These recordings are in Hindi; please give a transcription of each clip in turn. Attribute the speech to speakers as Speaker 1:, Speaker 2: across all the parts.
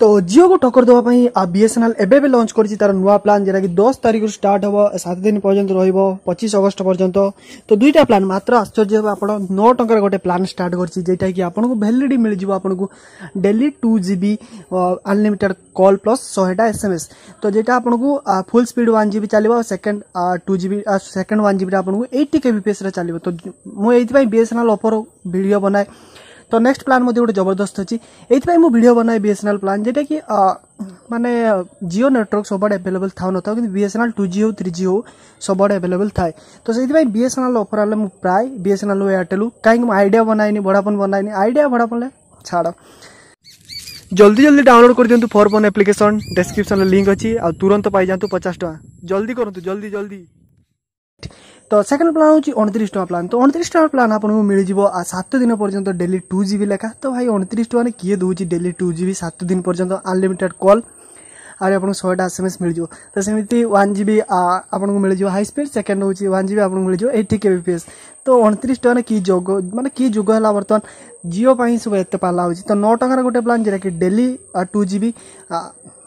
Speaker 1: तो जियो को टक्कर देवाई बीएसएनएल एबे लॉन्च कर तार नुआ प्लान जेटा कि 10 तारिख स्टार्ट हम 7 दिन पर्यंत रहिबो 25 अगस्त पर्यंत। तो दुईटा प्लान मात्र आश्चर्य हे आप 9 टंकार गोटे प्लान स्टार्ट करटा कि आपको वैलिडिटी मिल जाव आपको daily 2 GB unlimited call plus 100 SMS। तो जेटा आपको फुल स्पीड 1 GB चलो सेकेंड 2 GB सेकेंड 1 GB आपको 80 kbps चलो। तो मुझे बीएसएनएल ऑफर वीडियो बनाए। तो नेक्स्ट प्लान मध्य गोटे जबरदस्त अच्छी ये वीडियो बनाए बीएसएनएल प्लान जेटा कि माने जियो नेटवर्क सब अवेलेबल था न था कि बीएसएनएल 2G हो 3G हो सब अवेलेबल थाए। तो से बीएसएनएल ऑफर आले मु प्राय बीएसएनएल एयरटेल कहीं आइडिया बनाइनी बड़ापन बनाइनी आइडिया बड़ापन छाड़ जल्दी जल्दी डाउनलोड कर दिंतु for phone application description link अच्छी आ तुरंत पाई जातु 50 टका जल्दी करंतु जल्दी जल्दी। तो सेकंड प्लान होची 29 टका प्लान। तो 29 टका प्लान आपको मिल जिवो 7 दिन पर्यंत डेली 2 GB लेखा। तो भाई 29 टका किए दूची डेली 2 GB 7 दिन पर्यंत अनलिमिटेड कॉल और आपको 100 SMS मिल जिवो। तो सेमिति 1 GB आपको मिल जिवो हाई स्पीड सेकंड होची 1 GB आपको मिल जिवो 80 kbps। तो 29 टका की जोग माने की जुग है बर्तमान जियो पाई सब एत पाला होची। तो 9 टका गोटे प्लान जेटा कि डेली 2 GB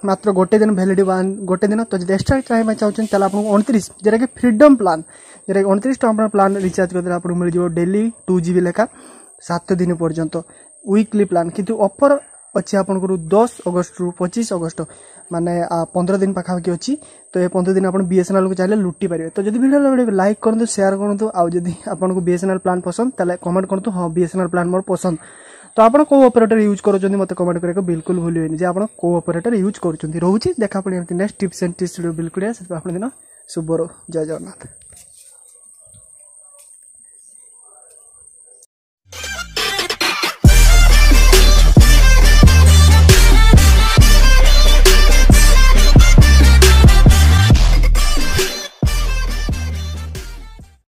Speaker 1: मात्र गोटे दिन वैलिडिटी गोटे दिन। तो एक्स्ट्रा टाइम चाहते हैं आपको 29 जेटा कि फ्रीडम प्लान जेटा कि 29 टका प्लान रिचार्ज करते आपको मिल जाव डेली 2 GB लेखा 7 दिन पर्यंत वीकली प्लान। किंतु ऑफर अच्छी आपको 10 अगस्त रु 25 अगस्त माने 15 दिन पाखापाखि अच्छी। तो ये 15 दिन आप बीएसएनएल को चाहिए लुटी पारे। तो जब वीडियो लाइक करूँ शेयर करूँ आदि आपको बीएसएनएल प्लान पसंद तेल कमेंट करूँ हाँ बीएसएनएल प्लान मोर पसंद। तो आप को ऑपरेटर यूज कर मत कमेंट करके बिल्कुल भूलिए जे आप को ऑपरेटर यूज कर रोचे देखा पड़े next tips and tricks video बिल्कुल दिन शुभ रो जय जगन्नाथ।